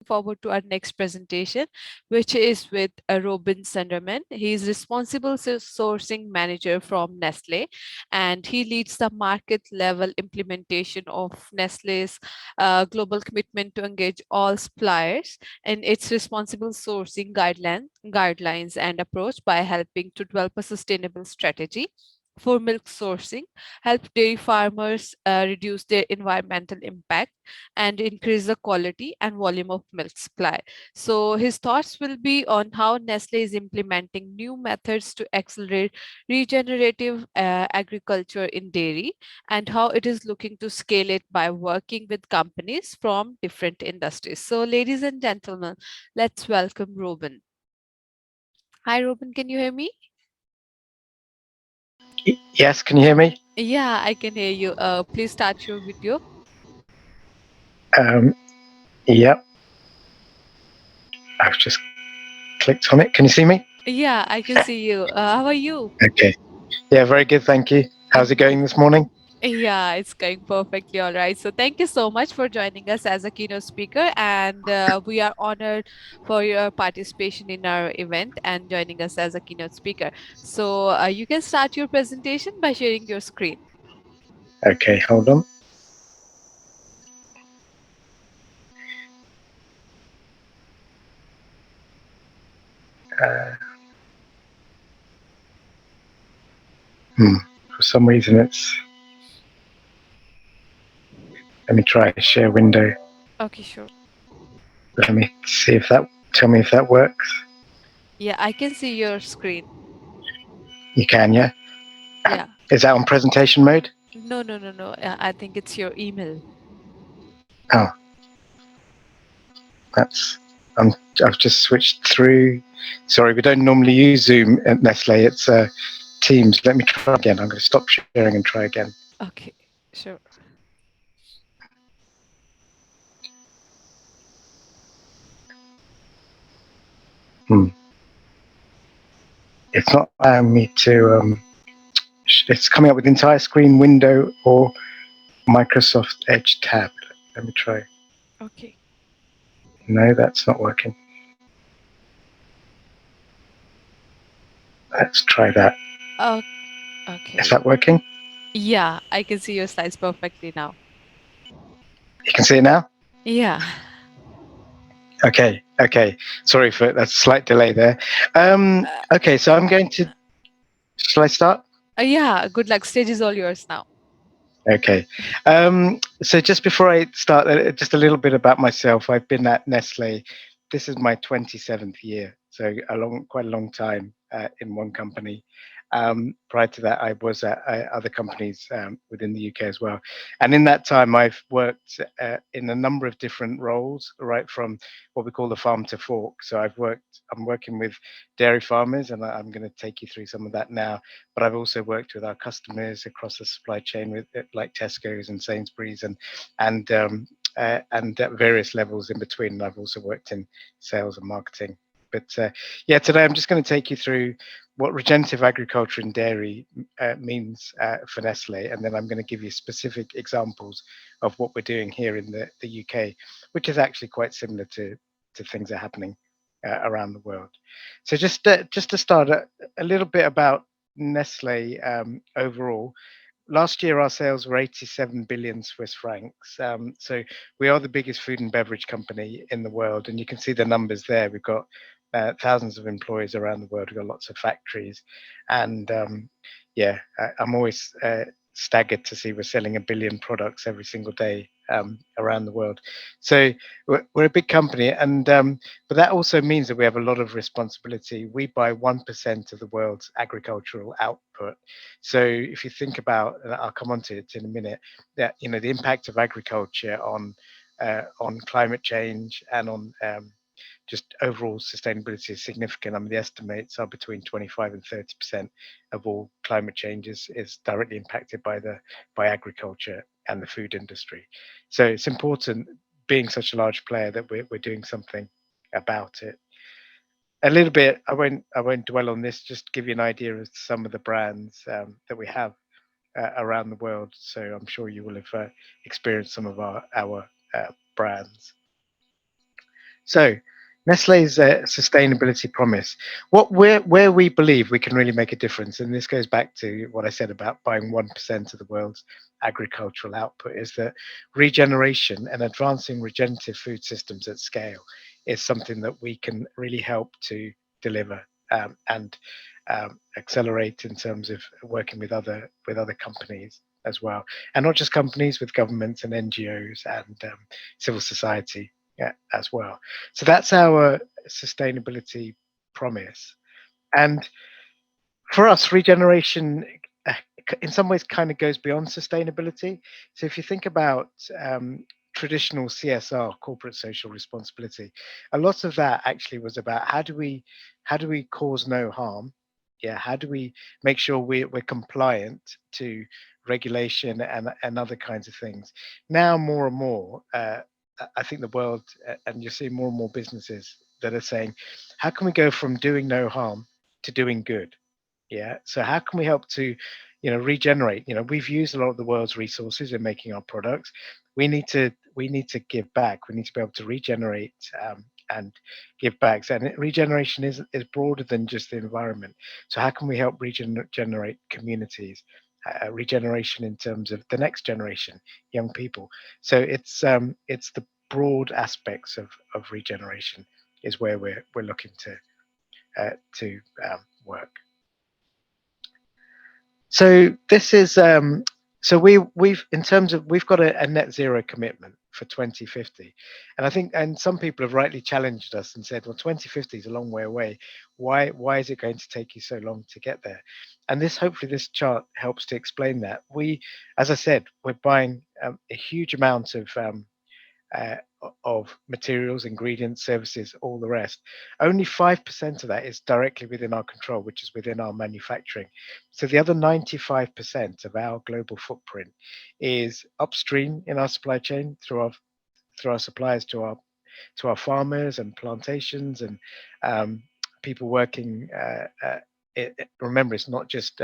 forward to our next presentation, which is with Robin Sundaram. He is responsible sourcing manager from Nestle, and he leads the market level implementation of Nestle's global commitment to engage all suppliers in its responsible sourcing guidelines and approach by helping to develop a sustainable strategy for milk sourcing, help dairy farmers reduce their environmental impact, and increase the quality and volume of milk supply. So, his thoughts will be on how Nestle is implementing new methods to accelerate regenerative agriculture in dairy and how it is looking to scale it by working with companies from different industries. So, ladies and gentlemen, let's welcome Robin. Hi, Robin, can you hear me? Yes, can you hear me? Yeah, I can hear you. Please start your video. Um, yep, I've just clicked on it. Can you see me? Yeah, I can see you. How are you? Okay. Yeah, very good. Thank you. How's it going this morning? Yeah, it's going perfectly all right. So, thank you so much for joining us as a keynote speaker. And we are honored for your participation in our event and joining us as a keynote speaker. So, you can start your presentation by sharing your screen. Okay, hold on. Uh, hmm. For some reason, let me try share window. Okay, sure. Let me see if that, tell me if that works. Yeah, I can see your screen. You can, yeah? Yeah. Is that on presentation mode? No, no, no, no. I think it's your email. Oh, that's, um, I've just switched through. Sorry, we don't normally use Zoom at Nestle. It's Teams. Let me try again. I'm going to stop sharing and try again. Okay, sure. Hmm. It's not allowing me to, it's coming up with entire screen window or Microsoft Edge tab. Let me try. Okay. No, that's not working. Let's try that. Oh, Is okay. that working? Yeah, I can see your slides perfectly now. You can see it now? Yeah. Okay. Sorry for that slight delay there. Okay, so I'm going to, shall I start? Yeah, good luck. Stage is all yours now. Okay. So just before I start, just a little bit about myself. I've been at Nestle. This is my 27th year, so quite a long time in one company. Prior to that, I was at other companies within the UK as well. And in that time, I've worked in a number of different roles, right from what we call the farm to fork. So I'm working with dairy farmers, and I'm going to take you through some of that now, but I've also worked with our customers across the supply chain with like Tesco's and Sainsbury's and at various levels in between. And I've also worked in sales and marketing. But yeah, today I'm just going to take you through what regenerative agriculture and dairy means for Nestle, and then I'm going to give you specific examples of what we're doing here in the UK, which is actually quite similar to things that are happening around the world. So just to start, a little bit about Nestle overall. Last year, our sales were 87 billion Swiss francs. So we are the biggest food and beverage company in the world, and you can see the numbers there. We've got thousands of employees around the world. We've got lots of factories, and yeah, I'm always staggered to see we're selling a billion products every single day around the world. So we're a big company, and but that also means that we have a lot of responsibility. We buy 1% of the world's agricultural output. So if you think about, and I'll come on to it in a minute, that the impact of agriculture on climate change and on just overall sustainability is significant. I mean, the estimates are between 25 and 30% of all climate changes is directly impacted by agriculture and the food industry. So it's important, being such a large player, that we're doing something about it. A little bit, I won't dwell on this, just give you an idea of some of the brands that we have around the world. So I'm sure you will have experienced some of our brands. So, Nestle's sustainability promise, where we believe we can really make a difference, and this goes back to what I said about buying 1% of the world's agricultural output, is that regeneration and advancing regenerative food systems at scale is something that we can really help to deliver, and accelerate in terms of working with other companies as well, and not just companies, with governments and NGOs and civil society, yeah, as well. So that's our sustainability promise. And for us, regeneration uh, in some ways kind of goes beyond sustainability. So if you think about traditional CSR, corporate social responsibility, a lot of that actually was about how do we cause no harm. Yeah, how do we make sure we're compliant to regulation and other kinds of things? Now, more and more, I think the world, and you're seeing more and more businesses that are saying, how can we go from doing no harm to doing good? Yeah. So how can we help to, regenerate? We've used a lot of the world's resources in making our products. We need to give back. We need to be able to regenerate, and give back. So, and regeneration is broader than just the environment. So how can we help regenerate communities? Regeneration in terms of the next generation, young people. So it's the broad aspects of regeneration is where we're looking to work. So this is so we've in terms of we've got a net zero commitment for 2050, and I think and some people have rightly challenged us and said, well, 2050 is a long way away. Why is it going to take you so long to get there? And hopefully this chart helps to explain that. As I said, we're buying a huge amount uh, of materials, ingredients, services, all the rest. Only 5% of that is directly within our control, which is within our manufacturing. So the other 95% of our global footprint is upstream in our supply chain through our suppliers to our farmers and plantations and people working. Remember, it's not just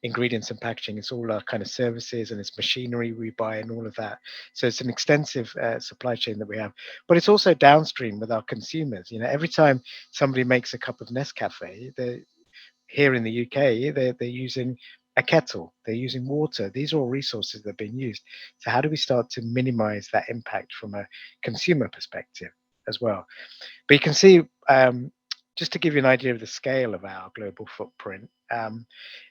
ingredients and packaging; it's all our kind of services and it's machinery we buy and all of that. So it's an extensive supply chain that we have, but it's also downstream with our consumers. Every time somebody makes a cup of Nescafe, here in the UK, they're using a kettle, they're using water. These are all resources that are being used. So how do we start to minimize that impact from a consumer perspective as well? But you can see, just to give you an idea of the scale of our global footprint,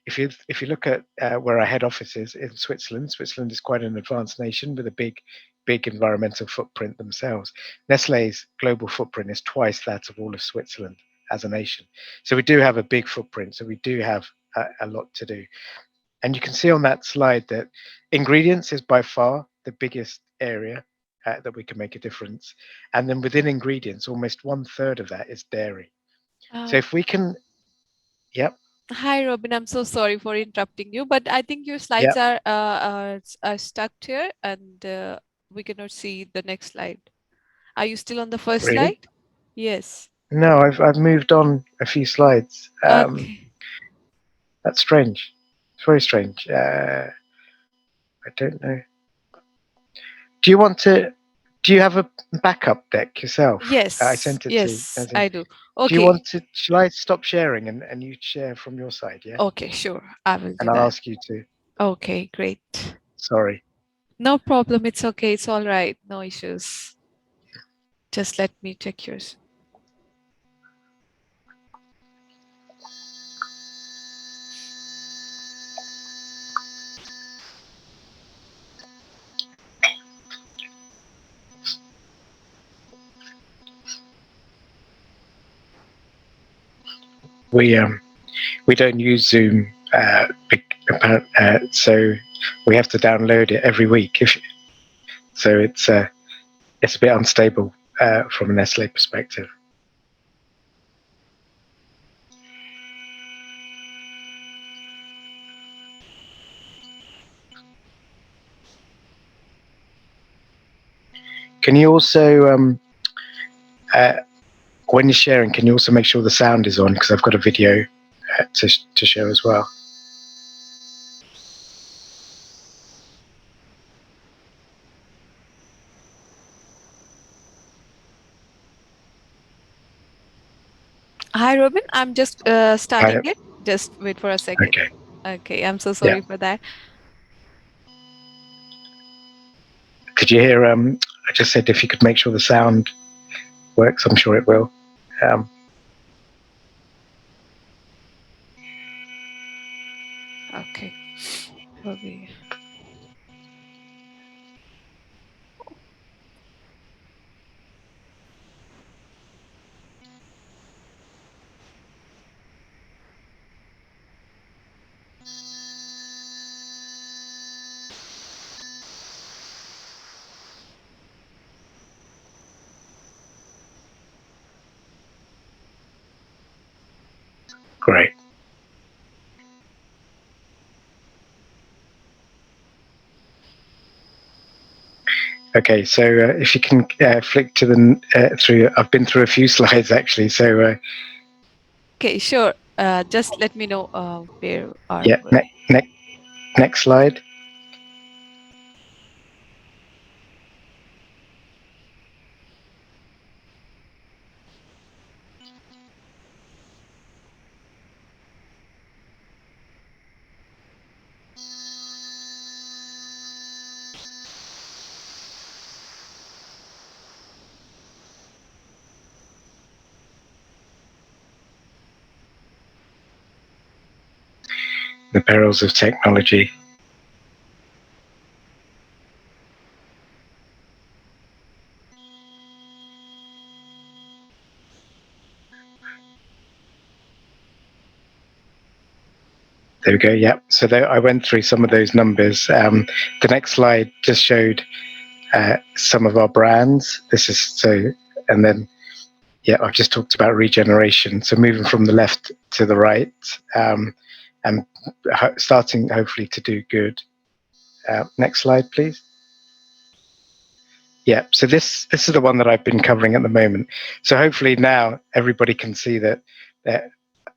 if you look at where our head office is in Switzerland, Switzerland is quite an advanced nation with a big environmental footprint themselves. Nestle's global footprint is twice that of all of Switzerland as a nation. So we do have a big footprint. So we do have a lot to do. And you can see on that slide that ingredients is by far the biggest area that we can make a difference. And then within ingredients, almost one third of that is dairy. So Um, if we can, yep, Hi, Robin. I'm so sorry for interrupting you, but I think your slides yep, are stuck here, and we cannot see the next slide. Are you still on the first really? slide? Yes. No, I've moved on a few slides. Okay. That's strange. It's very strange. I don't know. Do you want to? Do you have a backup deck yourself? I Yes, sent it to yes, Nazim. I do. Do you Okay. want to? Shall I stop sharing and you share from your side? Yeah, Okay, sure. I will and do I'll that. ask you to. Okay, great. Sorry. No problem. It's okay. It's all right. No issues. Just let me check yours. We don't use Zoom, so we have to download it every week. So it's a bit unstable from a Nestle perspective. Can you also uh, when you're sharing, can you also make sure the sound is on because I've got a video to show as well. Hi, Robin. I'm just I, starting it. Just wait for a second. okay. Okay, I'm so Yeah. sorry for that. Could you hear? I just said if you could make sure the sound works. I'm sure it will. Um, Okay. Probably. Great. Okay, so if you can flick to the through, I've been through a few slides actually. So Okay, sure. Just let me know where are yeah, we. next slide. The perils of technology. There we go. Yeah. So I went through some of those numbers. The next slide just showed some of our brands. This is so, and then yeah, I've just talked about regeneration. So moving from the left to the right, and starting hopefully to do good. Next slide, please. Yeah, so this is the one that I've been covering at the moment. So hopefully now everybody can see that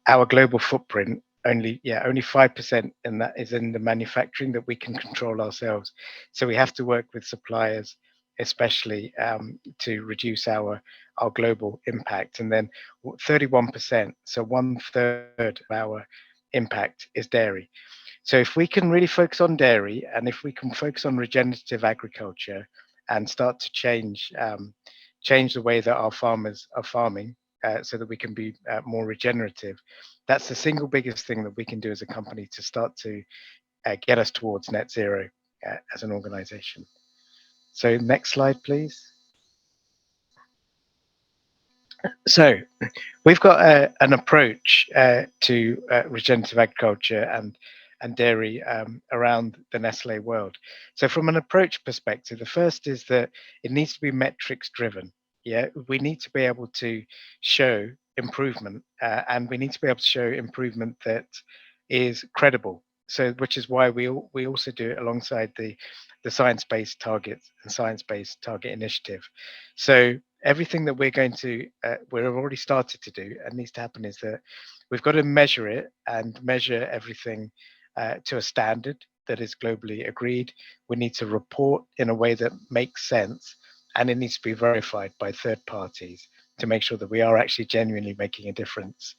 our global footprint only 5% in that is in the manufacturing that we can control ourselves. So we have to work with suppliers, especially to reduce our global impact. And then 31%, so 1/3 of our impact is dairy. So if we can really focus on dairy, and if we can focus on regenerative agriculture, and start to change the way that our farmers are farming, so that we can be more regenerative, that's the single biggest thing that we can do as a company to start to get us towards net zero as an organization. So next slide, please. So we've got an approach to regenerative agriculture and dairy around the Nestle world. So, from an approach perspective, the first is that it needs to be metrics driven. Yeah, we need to be able to show improvement, and we need to be able to show improvement that is credible. So, which is why we also do it alongside the science-based targets and science-based target initiative. So everything that we've already started to do and needs to happen is that we've got to measure it and measure everything to a standard that is globally agreed. We need to report in a way that makes sense, and it needs to be verified by third parties to make sure that we are actually genuinely making a difference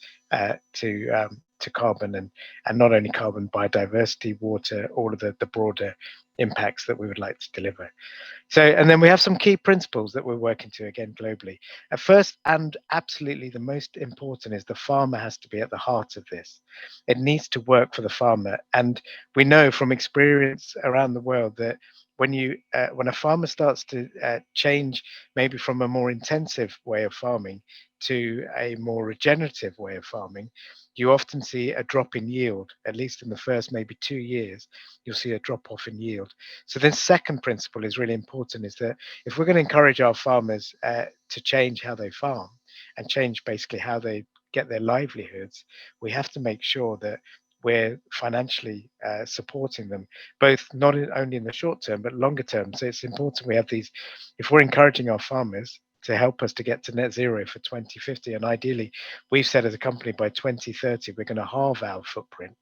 to carbon, and not only carbon, biodiversity, water, all of the broader impacts that we would like to deliver. So, and then we have some key principles that we're working to again globally. At first, and absolutely the most important, is the farmer has to be at the heart of this. It needs to work for the farmer, and we know from experience around the world that when a farmer starts to change, maybe from a more intensive way of farming to a more regenerative way of farming, you often see a drop in yield. At least in the first maybe 2 years, you'll see a drop off in yield. So this second principle is really important, is that if we're going to encourage our farmers to change how they farm and change basically how they get their livelihoods, we have to make sure that we're financially supporting them, both not only in the short term, but longer term. So it's important we have these, if we're encouraging our farmers to help us to get to net zero for 2050. And ideally, we've said as a company by 2030, we're going to halve our footprint.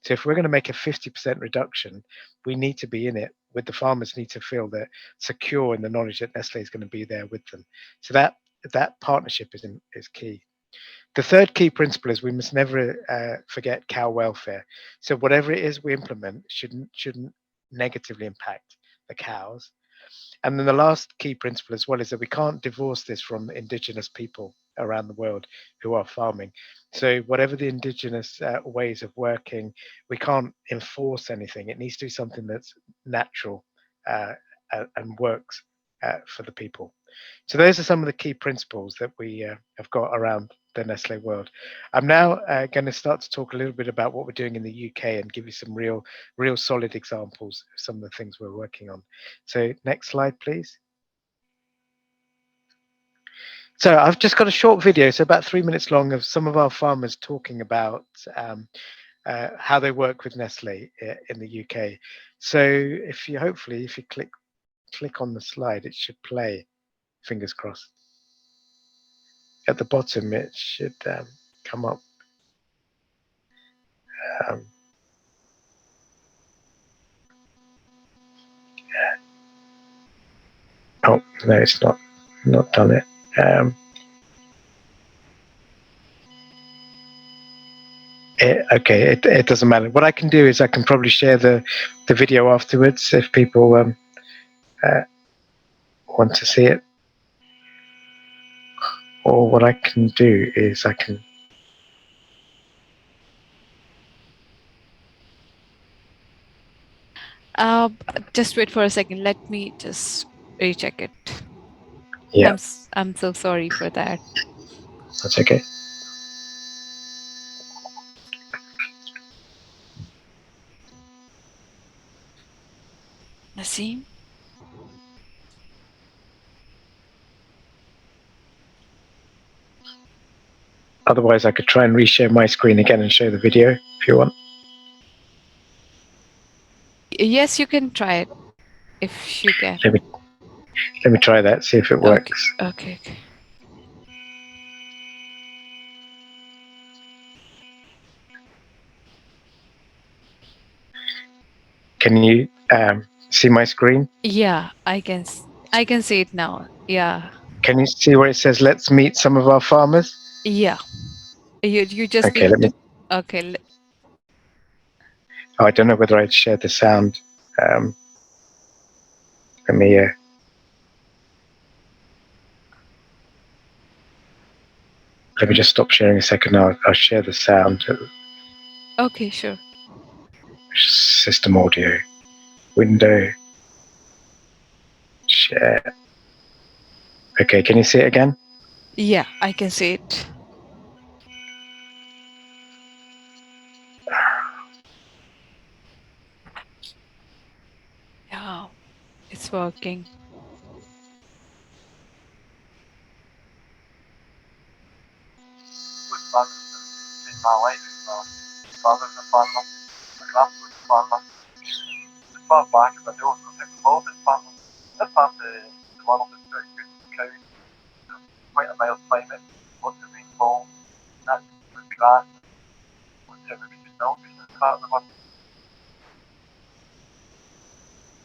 So if we're going to make a 50% reduction, we need to be in it with the farmers, need to feel that secure in the knowledge that Nestle is going to be there with them. So that partnership is key. The third key principle is we must never forget cow welfare. So whatever it is we implement shouldn't negatively impact the cows. And then the last key principle as well is that we can't divorce this from indigenous people around the world who are farming. So whatever the indigenous ways of working, we can't enforce anything. It needs to be something that's natural and works for the people. So those are some of the key principles that we have got around the Nestle world. I'm now going to start to talk a little bit about what we're doing in the UK and give you some real solid examples of some of the things we're working on. So next slide, please. So I've just got a short video, so about 3 minutes long, of some of our farmers talking about how they work with Nestle in the UK. So if you hopefully, if you click on the slide, it should play. Fingers crossed. At the bottom, it should come up. Um, oh no, it's not done it. It doesn't matter. What I can do is I can probably share the video afterwards if people want to see it. Or what I can do is I can. Uh, just wait for a second. Let me just recheck it. Yeah, I'm so sorry for that. that's okay. Naseem? Otherwise, I could try and reshare my screen again and show the video if you want. Yes, you can try it if you can. Let me try that. See if it works. Okay. Can you see my screen? Yeah, I can see it now. Yeah. Can you see where it says "Let's meet some of our farmers"? Yeah. You just Okay, need let me. to. Okay. Oh, I don't know whether I'd share the sound. Um, let me. Let me just stop sharing a second. Now I'll share the sound. Okay, sure. System audio, window, share. Okay, can you see it again? Yeah, I can see it. Yeah, it's working. In my life, my father's a farmer, my grandfather's a farmer. As far back as I know, I'm involved in farming. This part of the world is very good for cows. Quite a mild climate, lots of rainfall, that's good grass, lots of everything milk in this part of the world.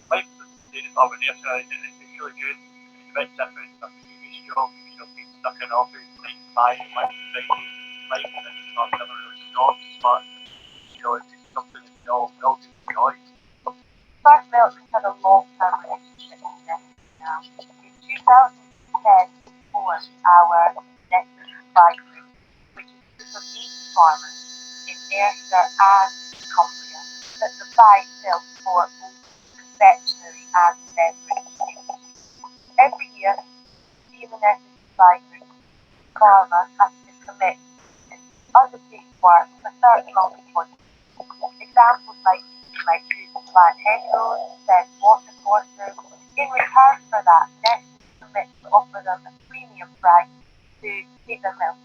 Life is over there, so it's really good. It's a bit different from the previous job, being stuck in office, 9 to 5, Monday to Friday. Life is not never really stops, but it's something that we all enjoy. Farm Milk has had a long-term relationship with Nestle now. In 2010, we formed our Nestle Supply Group, which is a group of 80 farmers in Ayrshire and Cumbria that supply milk for both confectionery and beverage industries. Every year, we in the Nestle Supply Group, farmer has to commit and undertake work for certain amount of money. Examples might plant hedgerows, send water courses. In return for that, Nestle commits to offer them a premium price to take their milk.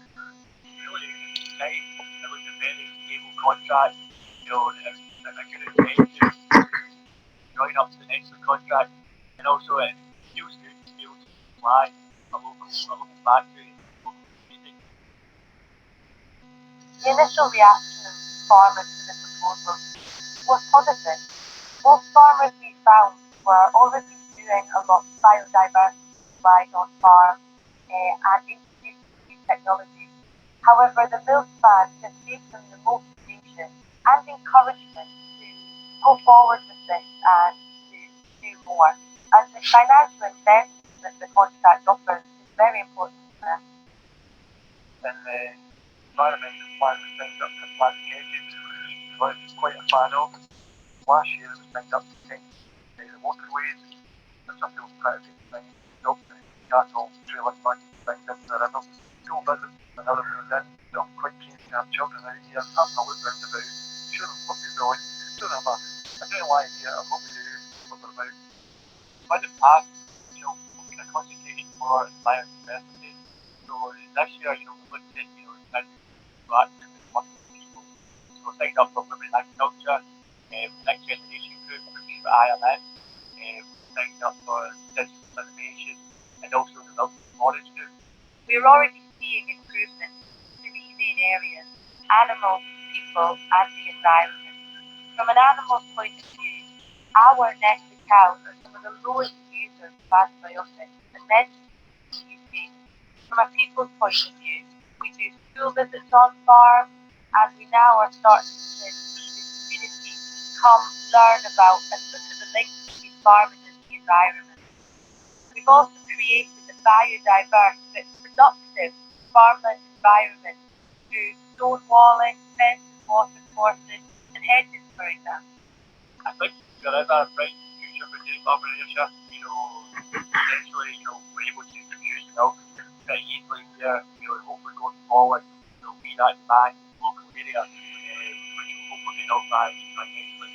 Really, it was a very stable contract. A good incentive to join up to the next contract, and also it feels good to be able to supply a local factory, a local community. The initial reaction of farmers to the proposal was positive. Most farmers we found were already doing a lot of biodiversity right on farm and introducing new technologies. However, the milk ban has given them the motivation and encouragement to go forward with this and to do more. And the financial incentive that the contract offers is very important for them. And the environmental plan was signed up to plant hedges, which I was quite a fan of. Last year it was signed up to protect the waterways, and some people criticised the job that cattle, trailer parks, things into the river. School visits, another moved in, so I'm quite keen to have children out here, having a look round about, show them what we're doing, don't have a general idea of what we do, what we're about. In the past, we've been a concentration for biodiversity. So this year, we looked at, trying to interact with working people. So we signed up for women in agriculture, next generation group, which is IMN. We signed up for digital innovation and also the milk knowledge group. We're already seeing improvements in 3 main areas: animals, people, and the environment. From an animal's point of view, our Nestle cows are some of the lowest users of antibiotics and medicines in the UK. From a people's point of view, we do school visits on farm, and we now are starting to see the community come learn about and look at the links between farming and the environment. We've also created a biodiverse but productive farmland environment through stone walling, fenced water courses, and hedges, for example. I think there is a bright future for the farmer area. Essentially, we're able to produce milk pretty easily here. Hopefully going forward, be that demand in the local area, which will hopefully be out by next week.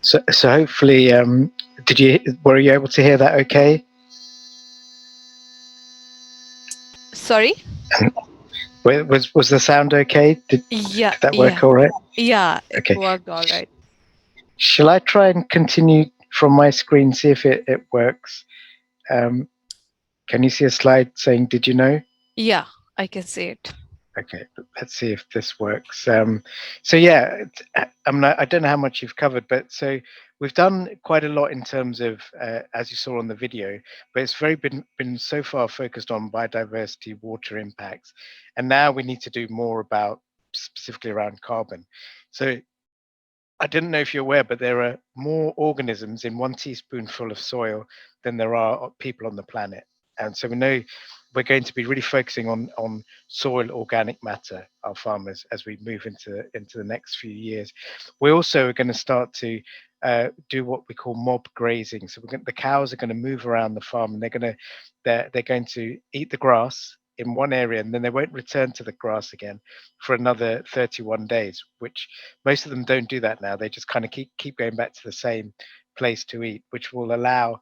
So hopefully, were you able to hear that okay? Sorry? Was the sound okay? Did that work all right? Yeah, it Okay. worked all right. Shall I try and continue from my screen, see if it works? Can you see a slide saying, "Did you know?" Yeah, I can see it. Okay, let's see if this works. So yeah, I don't know how much you've covered, but so we've done quite a lot in terms of, as you saw on the video, but it's been so far focused on biodiversity, water impacts, and now we need to do more about specifically around carbon. So I didn't know if you're aware, but there are more organisms in 1 teaspoonful of soil than there are people on the planet. And so we know we're going to be really focusing on soil organic matter, our farmers, as we move into the next few years. We also are going to start to do what we call mob grazing. So the cows are going to move around the farm, and they're going to eat the grass in one area, and then they won't return to the grass again for another 31 days, which most of them don't do that now. They just kind of keep going back to the same place to eat, which will allow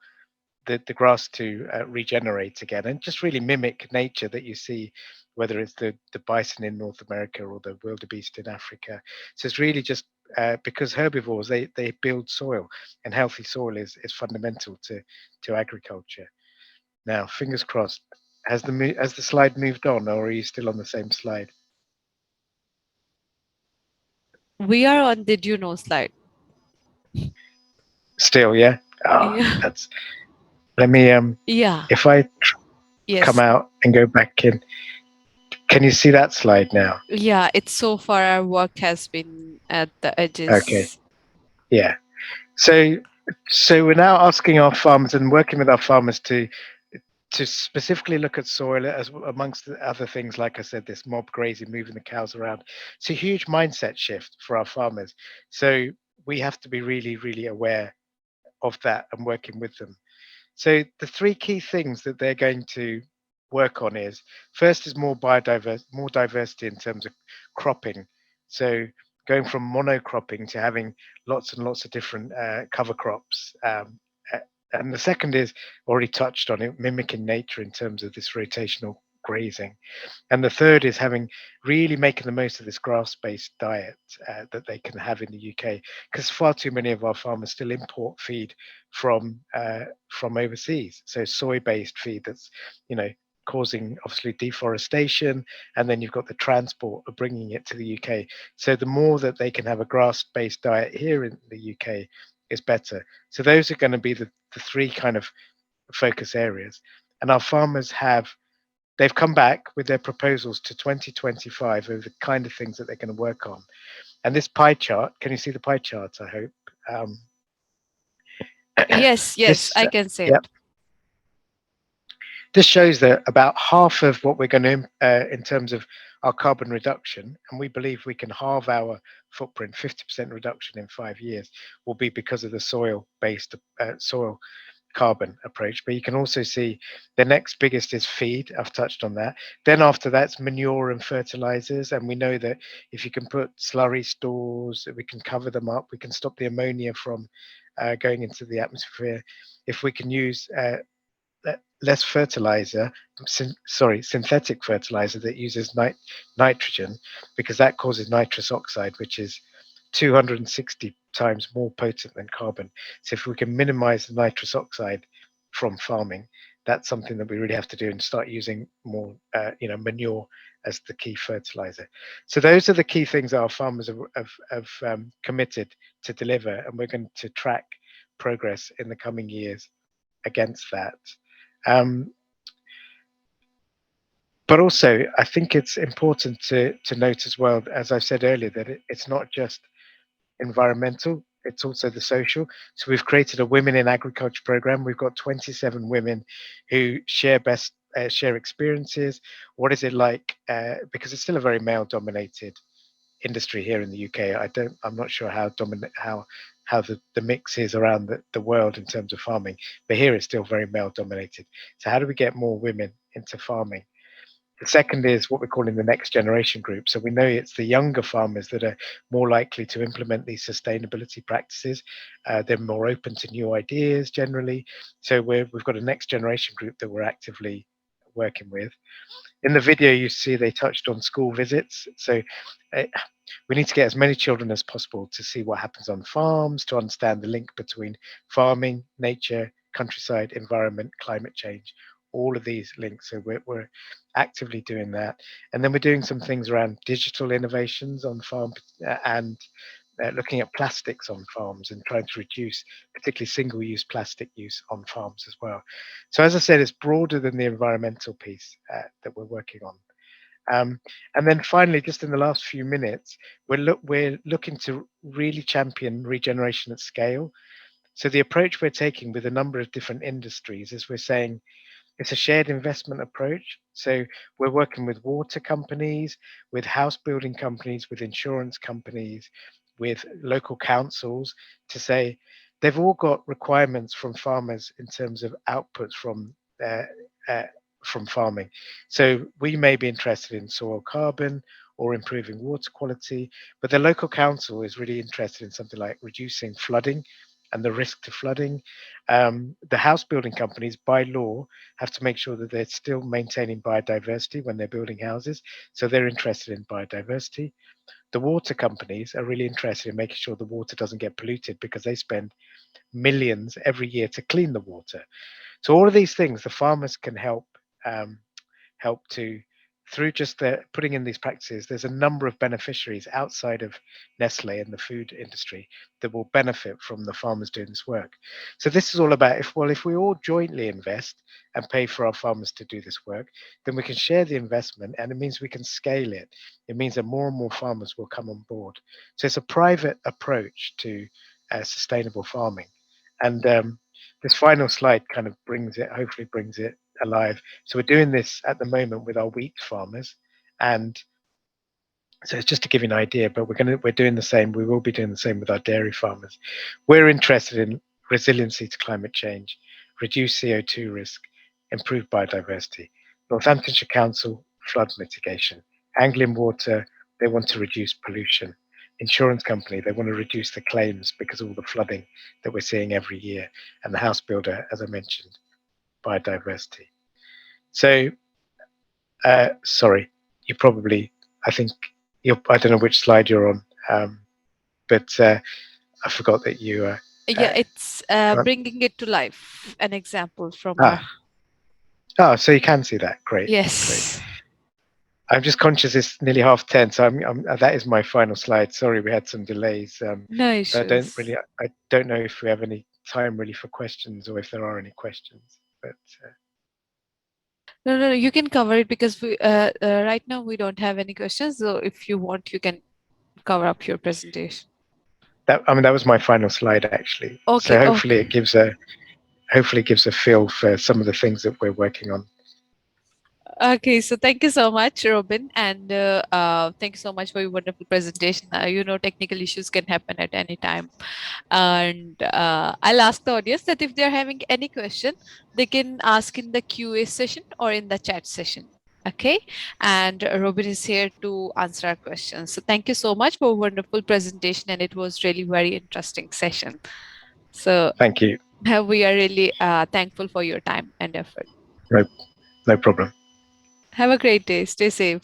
the grass to regenerate again and just really mimic nature that you see, whether it's the bison in North America or the wildebeest in Africa. So it's really just because herbivores, they build soil, and healthy soil is fundamental to agriculture. Now, fingers crossed. Has the slide moved on, or are you still on the same slide? We are on Did You Know slide. Still, yeah. Oh, Yeah. let me Yeah. if I Yes. come out and go back in, can you see that slide now? Yeah, it's so far our work has been at the edges. Okay. Yeah. So we're now asking our farmers and working with our farmers to specifically look at soil as amongst the other things, like I said, this mob grazing, moving the cows around. It's a huge mindset shift for our farmers. So we have to be really, really aware of that and working with them. So the 3 key things that they're going to work on is, first is more diversity in terms of cropping. So going from monocropping to having lots and lots of different cover crops. And the second is, already touched on it, mimicking nature in terms of this rotational grazing. And the third is really making the most of this grass-based diet that they can have in the UK, because far too many of our farmers still import feed from overseas. So soy-based feed that's causing obviously deforestation, and then you've got the transport of bringing it to the UK. So the more that they can have a grass-based diet here in the UK, is better. So those are going to be the three kind of focus areas. And our farmers they've come back with their proposals to 2025 of the kind of things that they're going to work on. And this pie chart, can you see the pie chart? I hope. Um, Yes, yes, this, I can say yeah, it. this shows that about half of what we're going to, in terms of our carbon reduction, and we believe we can halve our footprint, 50% reduction in 5 years, will be because of the soil-based soil carbon approach. But you can also see the next biggest is feed. I've touched on that. Then after that's manure and fertilizers. And we know that if you can put slurry stores, we can cover them up. We can stop the ammonia from going into the atmosphere. If we can use less fertilizer, synthetic fertilizer that uses nitrogen, because that causes nitrous oxide, which is 260 times more potent than carbon. So if we can minimize the nitrous oxide from farming, that's something that we really have to do and start using more, manure as the key fertilizer. So those are the key things our farmers have committed to deliver, and we're going to track progress in the coming years against that. Um, but also, I think it's important to note as well, as I said earlier, that it's not just environmental, it's also the social. So we've created a Women in Agriculture program. We've got 27 women who share experiences. What is it like? Because it's still a very male-dominated industry here in the UK. I'm not sure how dominant how the mix is around the world in terms of farming, but here it's still very male dominated. So how do we get more women into farming? The second is what we're calling the next generation group. So we know it's the younger farmers that are more likely to implement these sustainability practices. They're more open to new ideas generally. So we've got a next generation group that we're actively working with. In the video, you see they touched on school visits. So we need to get as many children as possible to see what happens on farms, to understand the link between farming, nature, countryside, environment, climate change, all of these links. So we're actively doing that. And then we're doing some things around digital innovations on farm, and looking at plastics on farms and trying to reduce particularly single-use plastic use on farms as well. So as I said, it's broader than the environmental piece that we're working on. And then finally, just in the last few minutes, we're looking to really champion regeneration at scale. So the approach we're taking with a number of different industries is we're saying it's a shared investment approach. So we're working with water companies, with house building companies, with insurance companies, with local councils to say they've all got requirements from farmers in terms of outputs uh, uh, from farming. So we may be interested in soil carbon or improving water quality, but the local council is really interested in something like reducing flooding and the risk to flooding. The house building companies, by law, have to make sure that they're still maintaining biodiversity when they're building houses. So they're interested in biodiversity. The water companies are really interested in making sure the water doesn't get polluted because they spend millions every year to clean the water. So all of these things, the farmers can um, help to through just putting in these practices. There's a number of beneficiaries outside of Nestle and the food industry that will benefit from the farmers doing this work. So this is all about if we all jointly invest and pay for our farmers to do this work, then we can share the investment, and it means we can scale it. It means that more and more farmers will come on board. So it's a private approach to sustainable farming. And this final slide kind of hopefully brings it alive. So we're doing this at the moment with our wheat farmers, and so it's just to give you an idea. But we're doing the same. We will be doing the same with our dairy farmers. We're interested in resiliency to climate change, reduce CO2 risk, improve biodiversity. Northamptonshire Council, flood mitigation. Anglian Water, they want to reduce pollution. Insurance company, they want to reduce the claims because of all the flooding that we're seeing every year. And the house builder, as I mentioned, biodiversity. So, sorry, you probably, I think, I don't know which slide you're on, but I forgot that you Yeah, it's can't. bringing it to life. An example from our. Ah, oh, so you can see that. Great, great. Yes. I'm just conscious it's nearly 10:30, so that is my final slide. Sorry, we had some delays. No So issues. I don't know if we have any time really for questions or if there are any questions. But No, you can cover it because right now we don't have any questions. So if you want, you can cover up your presentation. that was my final slide actually. So Okay, hopefully okay. it gives a feel for some of the things that we're working on. Okay, so thank you so much, Robin, and thank you so much for your wonderful presentation. Technical issues can happen at any time, and I'll ask the audience that if they're having any question, they can ask in the QA session or in the chat session. Okay, and Robin is here to answer our questions. So thank you so much for a wonderful presentation, and it was really very interesting session. So Thank you. we are really thankful for your time and effort. No problem. Have a great day. Stay safe.